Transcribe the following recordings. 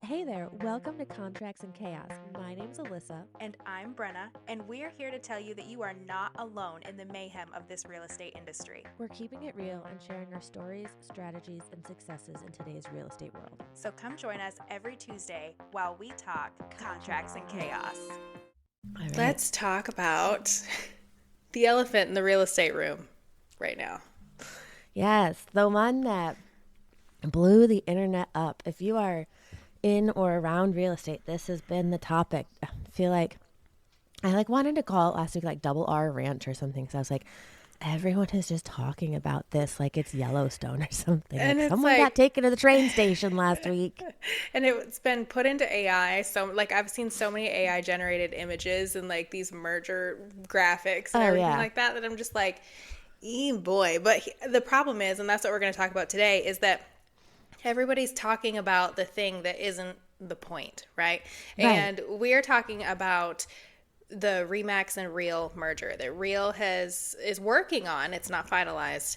Hey there, welcome to Contracts and Chaos. My name's Alyssa. And I'm Brenna, and we're here to tell you that you are not alone in the mayhem of this real estate industry. We're keeping it real and sharing our stories, strategies, and successes in today's real estate world. So come join us every Tuesday while we talk contracts and chaos. All right. Let's talk about the elephant in the real estate room right now. Yes, the one that blew the internet up. If you are in or around real estate, this has been the topic. I feel like I wanted to call it last week like Double R Ranch or something, because I was like, everyone is just talking about this like it's Yellowstone or something. And like it's someone like- got taken to the train station last week. And it's been put into AI. So I've seen so many AI generated images and like these merger graphics and everything like that I'm just like, boy. But the problem is, and that's what we're going to talk about today, is that everybody's talking about the thing that isn't the point, right? And we're talking about the Remax and Real merger that Real is working on. It's not finalized,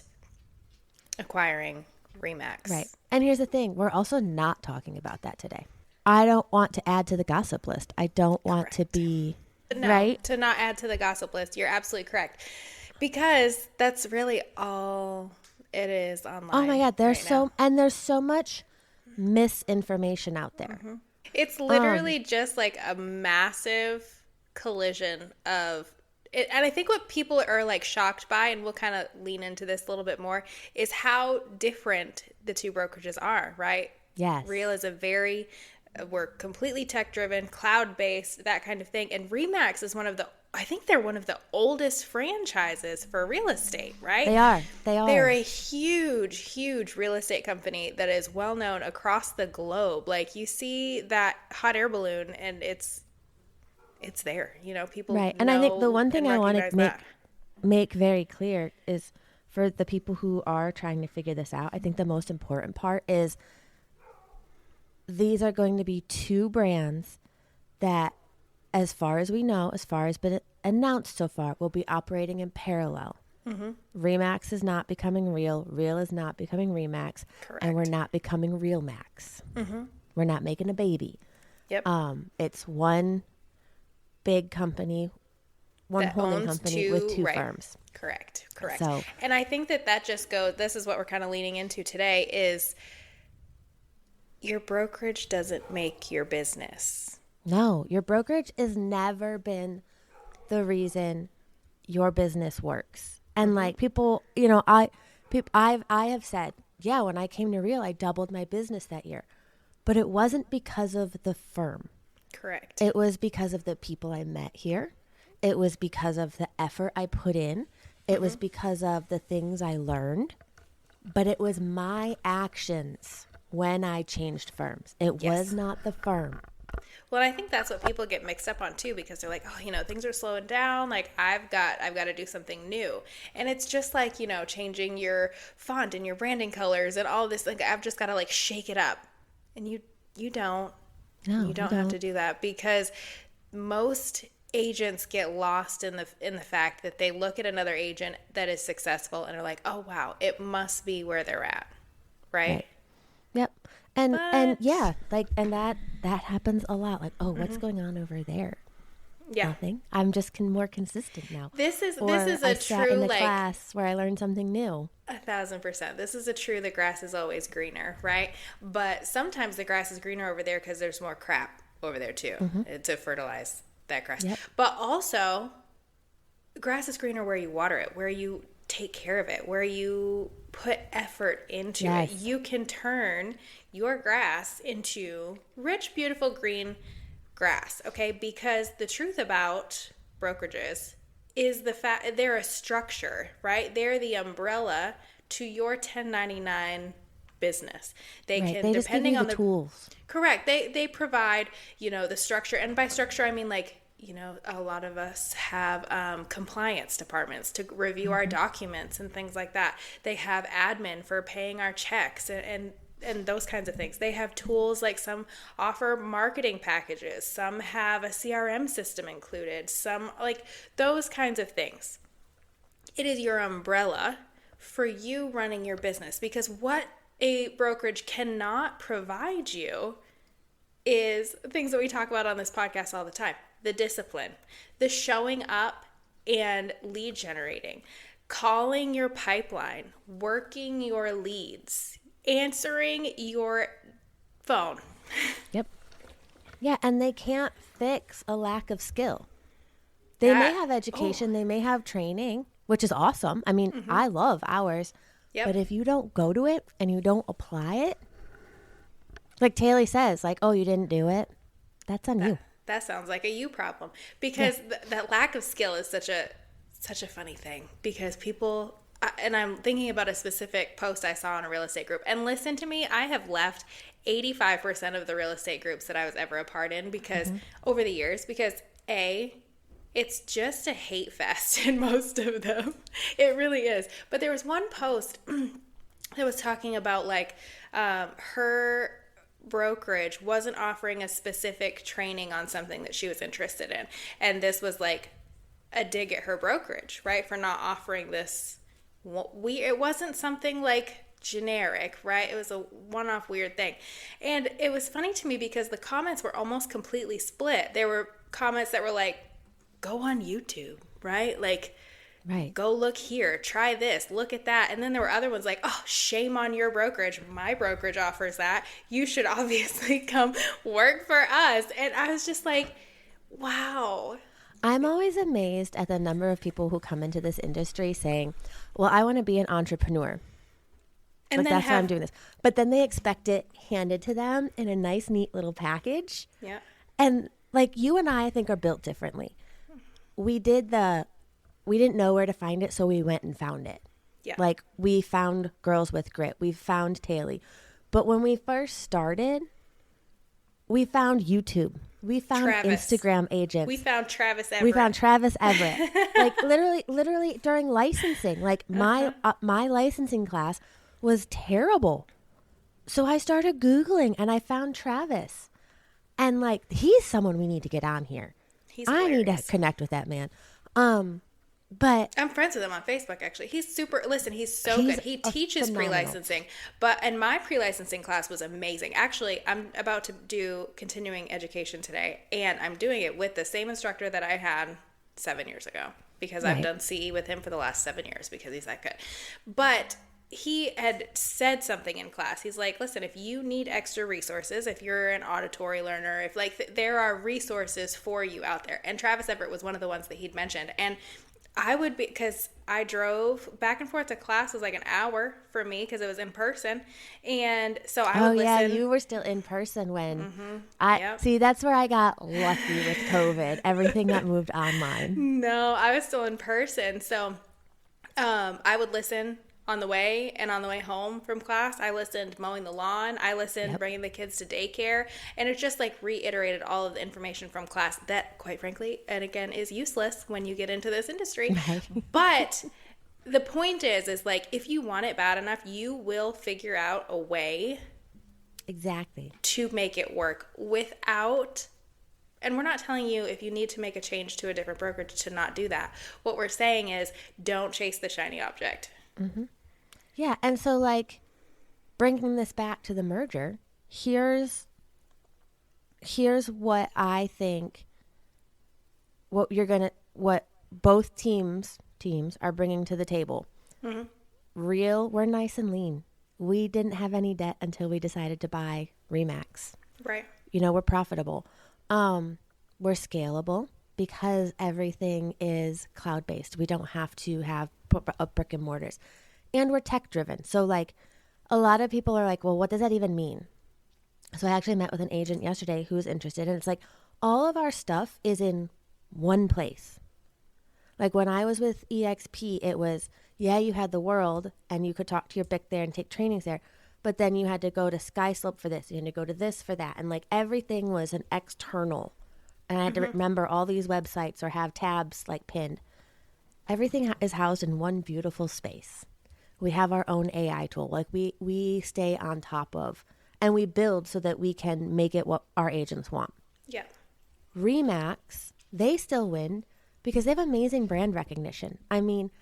acquiring Remax. Right. And here's the thing. We're also not talking about that today. I don't want to add to the gossip list. I don't want to be, to not add to the gossip list. You're absolutely correct. Because that's really all it is online. Oh my God. There's now. there's so much misinformation out there. Mm-hmm. It's literally just like a massive collision of it. And I think what people are like shocked by, and we'll kind of lean into this a little bit more, is how different the two brokerages are, right? Yes. Real is we're completely tech driven, cloud based, that kind of thing. And Remax is I think they're one of the oldest franchises for real estate, right? They are. They're a huge real estate company that is well known across the globe. Like you see that hot air balloon and it's there, people. Right. And I think the one thing I want to make very clear is for the people who are trying to figure this out, I think the most important part is these are going to be two brands that, as far as we know, as far as been announced so far, will be operating in parallel. Mm-hmm. Remax is not becoming Real. Real is not becoming Remax. Correct. And we're not becoming Real Max. Mm-hmm. We're not making a baby. Yep. It's one big company, one holding company with two firms. Correct. So, and I think that just goes, this is what we're kind of leaning into today, is your brokerage doesn't make your business. No, your brokerage has never been the reason your business works. And like people, I have said, yeah, when I came to Real, I doubled my business that year. But it wasn't because of the firm. Correct. It was because of the people I met here. It was because of the effort I put in. It was because of the things I learned. But it was my actions when I changed firms. It was not the firm. Well, I think that's what people get mixed up on too, because they're like, oh, things are slowing down. Like I've got to do something new. And it's just like, changing your font and your branding colors and all this. Like I've just got to like shake it up. And you don't. No, you don't have to do that, because most agents get lost in the fact that they look at another agent that is successful and are like, oh wow, it must be where they're at. Right? Yep. And yeah, like, and that happens a lot. Like, oh, what's going on over there? Yeah. Nothing. I'm just more consistent now. This is I sat in the class where I learned something new. 1,000%. This is a true, the grass is always greener, right? But sometimes the grass is greener over there because there's more crap over there too to fertilize that grass. Yep. But also, grass is greener where you water it, where you take care of it, where you put effort into it. You can turn your grass into rich, beautiful green grass, okay? Because the truth about brokerages is the fact they're a structure, right? They're the umbrella to your 1099 business. They They just give you the tools. Correct. They provide, the structure. And by structure, I mean like, a lot of us have compliance departments to review our documents and things like that. They have admin for paying our checks and those kinds of things. They have tools, like some offer marketing packages. Some have a CRM system included. Some like those kinds of things. It is your umbrella for you running your business, because what a brokerage cannot provide you is things that we talk about on this podcast all the time. The discipline, the showing up and lead generating, calling your pipeline, working your leads, answering your phone. Yep. Yeah, and they can't fix a lack of skill. They may have education, they may have training, which is awesome. I mean, I love ours. Yep. But if you don't go to it and you don't apply it, like Taylor says, like, oh, you didn't do it, that's on you. That sounds like a you problem, because that lack of skill is such a funny thing, because people, and I'm thinking about a specific post I saw in a real estate group, and listen to me, I have left 85% of the real estate groups that I was ever a part in because over the years, because it's just a hate fest in most of them. It really is. But there was one post that was talking about like her brokerage wasn't offering a specific training on something that she was interested in. And this was like a dig at her brokerage, right? For not offering this. It wasn't something like generic, right? It was a one-off weird thing. And it was funny to me because the comments were almost completely split. There were comments that were like, go on YouTube, right? Like, go look here, try this, look at that. And then there were other ones like, oh, shame on your brokerage. My brokerage offers that. You should obviously come work for us. And I was just like, wow. I'm always amazed at the number of people who come into this industry saying, well, I want to be an entrepreneur. And like, that's why I'm doing this. But then they expect it handed to them in a nice, neat little package. Yeah. And like you and I think are built differently. We didn't know where to find it, so we went and found it. Yeah. Like, we found Girls with Grit. We found Taylor. But when we first started, we found YouTube. We found Instagram agents. We found Travis Everett. Like, literally during licensing. Like, my licensing class was terrible. So I started Googling, and I found Travis. And, like, he's someone we need to get on here. I need to connect with that man. But I'm friends with him on Facebook, actually. He's so good. He teaches pre-licensing. And my pre-licensing class was amazing. Actually, I'm about to do continuing education today, and I'm doing it with the same instructor that I had 7 years ago, because I've done CE with him for the last 7 years because he's that good. But he had said something in class. He's like, listen, if you need extra resources, if you're an auditory learner, if like there are resources for you out there. And Travis Everett was one of the ones that he'd mentioned. And I would be, because I drove back and forth to class, was like an hour for me because it was in person. And so I would listen. Oh, yeah, you were still in person when see, that's where I got lucky with COVID. Everything got moved online. No, I was still in person. So I would listen on the way and on the way home from class. I listened mowing the lawn. I listened bringing the kids to daycare. And it just like reiterated all of the information from class that, quite frankly, and again, is useless when you get into this industry. But the point is like, if you want it bad enough, you will figure out a way to make it work without. And we're not telling you if you need to make a change to a different brokerage to not do that. What we're saying is don't chase the shiny object. Mm-hmm. Yeah, and so like bringing this back to the merger, here's what I think what both teams are bringing to the table. Mm-hmm. We're nice and lean. We didn't have any debt until we decided to buy Remax. Right. We're profitable. We're scalable because everything is cloud-based. We don't have to have brick and mortars. And we're tech-driven. So, like, a lot of people are like, well, what does that even mean? So I actually met with an agent yesterday who was interested. And it's like, all of our stuff is in one place. Like, when I was with EXP, it was, you had the world, and you could talk to your BIC there and take trainings there. But then you had to go to SkySlope for this. You had to go to this for that. And, like, everything was an external. And I had to remember all these websites or have tabs, like, pinned. Everything is housed in one beautiful space. We have our own AI tool. Like, we stay on top of, and we build so that we can make it what our agents want. Yeah. Remax, they still win because they have amazing brand recognition. I mean,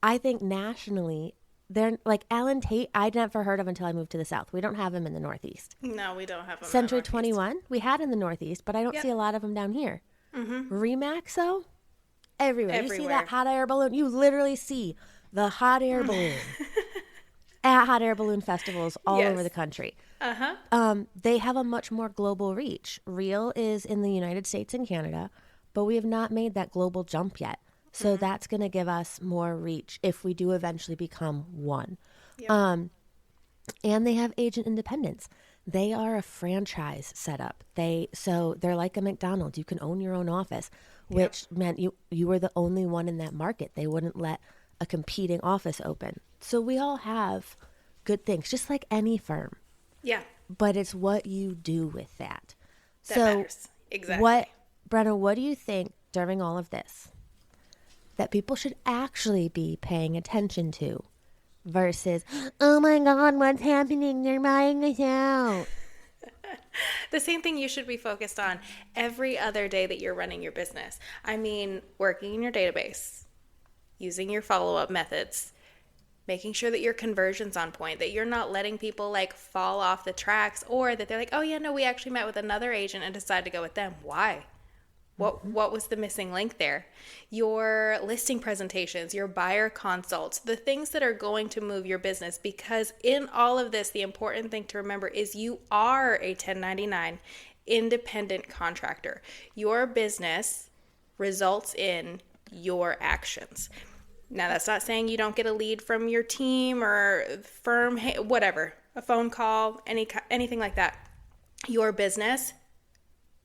I think nationally, they're like Alan Tate. I'd never heard of until I moved to the South. We don't have him in the Northeast. No, we don't have them. Century 21, we had in the Northeast, but I don't Yep. see a lot of them down here. Mm-hmm. Remax, though, everywhere. You see Everywhere. that hot air balloon? You literally see the hot air balloon at hot air balloon festivals all Yes. over the country. Uh-huh. They have a much more global reach. Reel is in the United States and Canada, but we have not made that global jump yet. So that's going to give us more reach if we do eventually become one. Yep. And they have agent independence. They are a franchise setup. So they're like a McDonald's. You can own your own office, which meant you were the only one in that market. They wouldn't let a competing office open. So we all have good things, just like any firm. Yeah. But it's what you do with that. That So matters. Exactly. Brenna, what do you think during all of this that people should actually be paying attention to versus, oh my God, what's happening? They're buying us out. The same thing you should be focused on every other day that you're running your business. I mean, working in your database, using your follow-up methods, making sure that your conversion's on point, that you're not letting people like fall off the tracks, or that they're like, oh yeah, no, we actually met with another agent and decided to go with them. Why? What was the missing link there? Your listing presentations, your buyer consults, the things that are going to move your business, because in all of this, the important thing to remember is you are a 1099 independent contractor. Your business results in your actions. Now, that's not saying you don't get a lead from your team or firm, whatever, a phone call, anything like that. Your business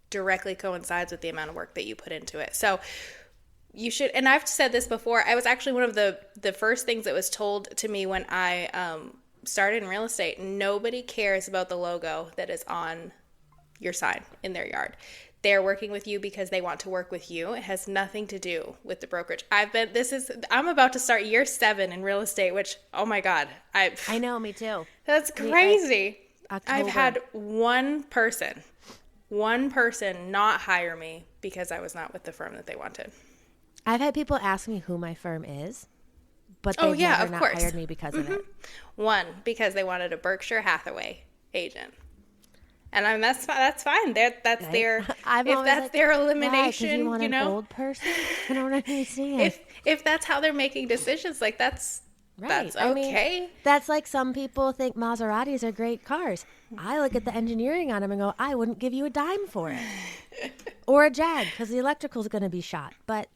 directly coincides with the amount of work that you put into it. So you should, and I've said this before, I was actually one of the first things that was told to me when I started in real estate. Nobody cares about the logo that is on your sign in their yard. They're working with you because they want to work with you. It has nothing to do with the brokerage. I'm about to start year 7 in real estate, which, oh my God. I know, me too. That's crazy. October. I've had one person not hire me because I was not with the firm that they wanted. I've had people ask me who my firm is, but they've never not hired me because of it. One, because they wanted a Berkshire Hathaway agent. And I mean, that's fine. That's Right? their I've if always that's like, their why? 'Cause elimination, you want you an know. old person? I don't understand. If that's how they're making decisions, like that's Right. okay. I mean, that's like some people think Maseratis are great cars. I look at the engineering on them and go, I wouldn't give you a dime for it. Or a Jag, because the electrical is going to be shot. But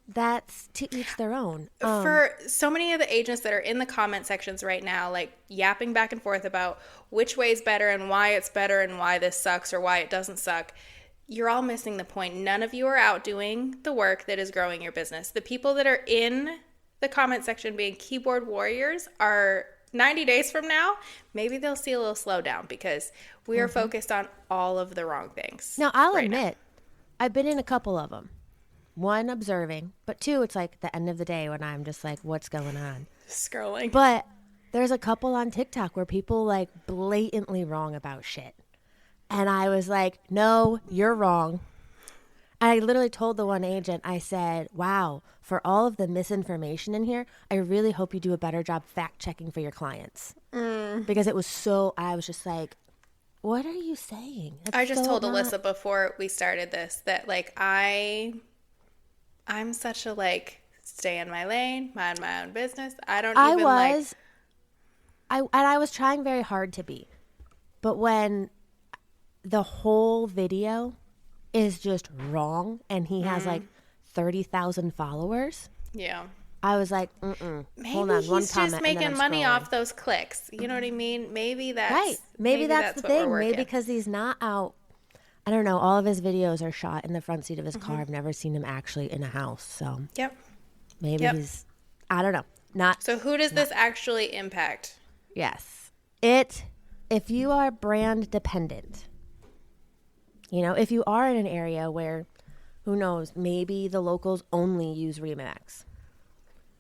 that's to each their own. For so many of the agents that are in the comment sections right now, like yapping back and forth about which way is better and why it's better and why this sucks or why it doesn't suck, you're all missing the point. None of you are out doing the work that is growing your business. The people that are in the comment section being keyboard warriors are 90 days from now, maybe they'll see a little slowdown because we are focused on all of the wrong things. Now, I'll admit, I've been in a couple of them. One, observing, but two, it's like the end of the day when I'm just like, what's going on? Scrolling. But there's a couple on TikTok where people like blatantly wrong about shit. And I was like, no, you're wrong. I literally told the one agent, I said, wow, for all of the misinformation in here, I really hope you do a better job fact checking for your clients. Because it was I was just like, what are you saying? That's I just so told not- Alyssa before we started this that like I'm such a like stay in my lane, mind my own business. I was trying very hard to be. But when the whole video is just wrong and he has like 30,000 followers, yeah. I was like, Maybe hold on, one he's comment, just and then making I'm money scrolling. off those clicks. You know what I mean? Maybe that's Right. Maybe that's the what we're thing. working. Maybe because he's not out. I don't know. All of his videos are shot in the front seat of his car. I've never seen him actually in a house. So Yep. maybe he's, I don't know. Not. So who does this actually impact? Yes. If you are brand dependent, if you are in an area where, who knows, maybe the locals only use Remax.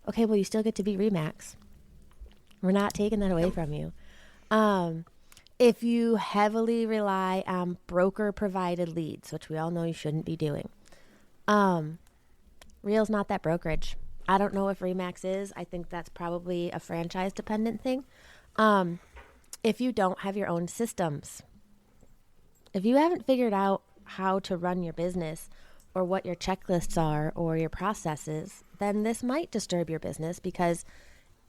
Okay, well, you still get to be Remax. We're not taking that away from you. If you heavily rely on broker-provided leads, which we all know you shouldn't be doing, Real's not that brokerage. I don't know if Remax is. I think that's probably a franchise dependent thing. If you don't have your own systems, if you haven't figured out how to run your business or what your checklists are or your processes, then this might disturb your business, because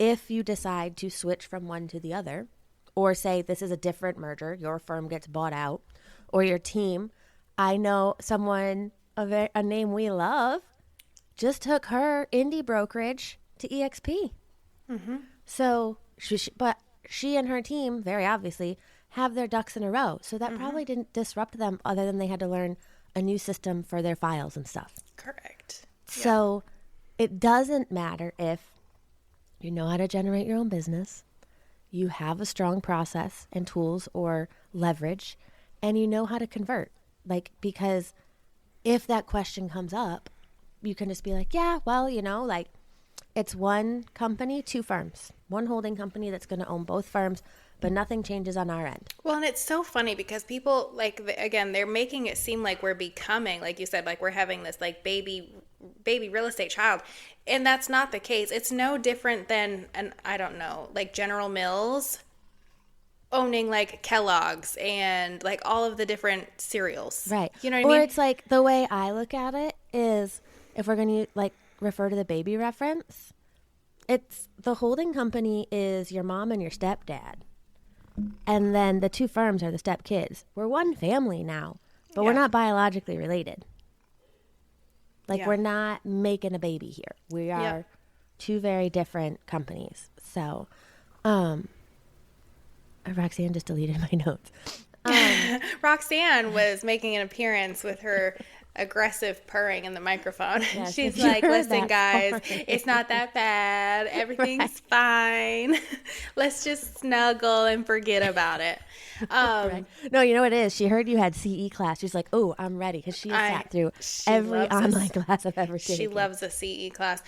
if you decide to switch from one to the other, or say this is a different merger, your firm gets bought out, or your team, I know someone, a name we love, just took her indie brokerage to EXP. Mm-hmm. So, but she and her team, very obviously, have their ducks in a row. So that probably didn't disrupt them, other than they had to learn a new system for their files and stuff. Correct. So it doesn't matter if you know how to generate your own business, you have a strong process and tools or leverage, and you know how to convert. Like, because if that question comes up, you can just be like, yeah, well, like, it's one company, two firms, one holding company that's going to own both firms, but nothing changes on our end. Well, and it's so funny because people, like, again, they're making it seem like we're becoming, like you said, like we're having this like baby real estate child. And that's not the case. It's no different than, and I don't know, like General Mills owning like Kellogg's and like all of the different cereals. Right. You know what I mean? Or it's like, the way I look at it is, if we're going to like refer to the baby reference, it's the holding company is your mom and your stepdad. And then the two firms are the stepkids. We're one family now, but we're not biologically related. Like, we're not making a baby here. We are two very different companies. So, Roxanne just deleted my notes. Roxanne was making an appearance with her aggressive purring in the microphone. Yes, she's like, listen, guys, it's not that bad. Everything's fine. Let's just snuggle and forget about it. Right. No, you know what it is? She heard you had CE class. She's like, oh, I'm ready. Because she sat through every online class I've ever taken. She loves a CE class.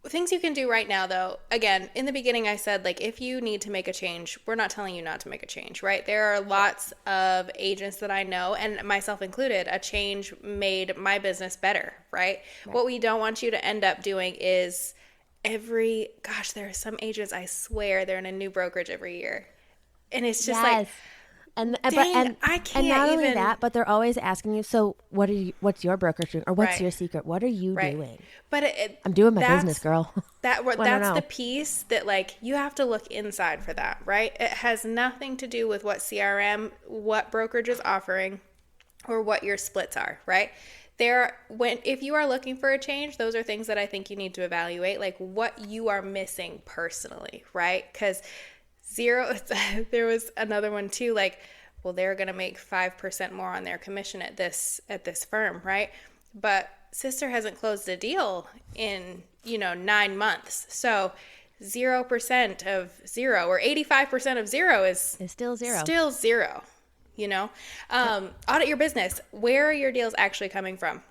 Things you can do right now, though, again, in the beginning I said, like, if you need to make a change, we're not telling you not to make a change, right? There are lots of agents that I know, and myself included, a change made my business better, right? What we don't want you to end up doing is there are some agents, I swear, they're in a new brokerage every year. And it's just like... And I can't and not only even that, but they're always asking you, so what's your brokerage doing? Or what's your secret? What are you doing? But I'm doing my business, girl. That's the piece that, like, you have to look inside for that, right? It has nothing to do with what CRM, what brokerage is offering, or what your splits are, right? If you are looking for a change, those are things that I think you need to evaluate, like what you are missing personally, right? Because there was another one too, like, well, they're going to make 5% more on their commission at this firm, right? But sister hasn't closed a deal in 9 months. So 0% of 0 or 85% of 0 is still 0. Still 0, Audit your business. Where are your deals actually coming from?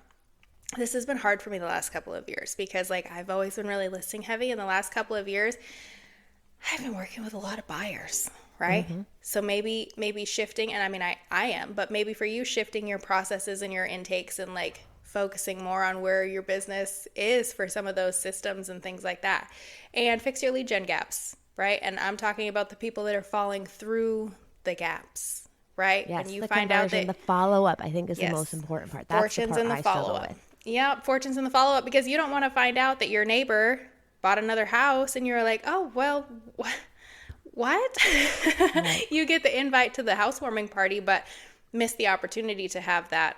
This has been hard for me the last couple of years because, like, I've always been really listing heavy. In the last couple of years, I've been working with a lot of buyers, right? Mm-hmm. So maybe shifting, and I mean, I am, but maybe for you, shifting your processes and your intakes and, like, focusing more on where your business is for some of those systems and things like that. And fix your lead gen gaps, right? And I'm talking about the people that are falling through the gaps, right? Yes, and you the find out that the follow-up, I think, is the most important part. That's fortunes the part in the I struggle follow-up. with. Yeah, fortunes in the follow-up, because you don't want to find out that your neighbor bought another house and you're like, oh, well, what? Right. You get the invite to the housewarming party, but miss the opportunity to have that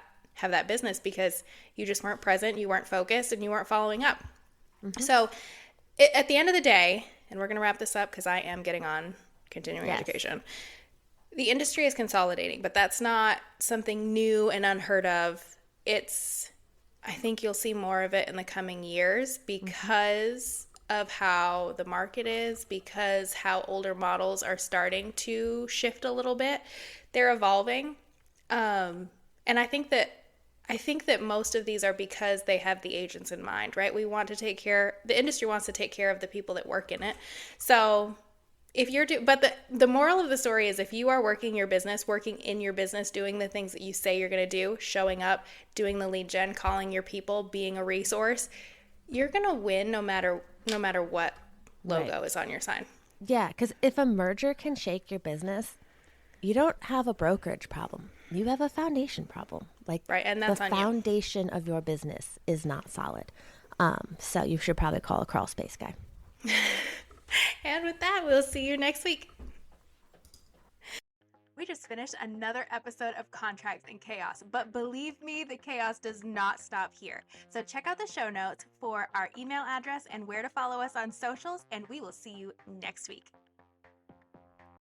business because you just weren't present, you weren't focused, and you weren't following up. Mm-hmm. So at the end of the day, and we're going to wrap this up because I am getting on continuing education, the industry is consolidating, but that's not something new and unheard of. I think you'll see more of it in the coming years because of how the market is, because how older models are starting to shift a little bit. They're evolving. And I think that most of these are because they have the agents in mind, right? The industry wants to take care of the people that work in it. So but the moral of the story is, if you are working in your business, doing the things that you say you're going to do, showing up, doing the lead gen, calling your people, being a resource, You're gonna win no matter what logo is on your sign. Yeah, because if a merger can shake your business, you don't have a brokerage problem. You have a foundation problem. Like, right, and the that's on foundation of your business is not solid. So you should probably call a crawl space guy. And with that, we'll see you next week. We just finished another episode of Contracts and Chaos, but believe me, the chaos does not stop here. So check out the show notes for our email address and where to follow us on socials, and we will see you next week.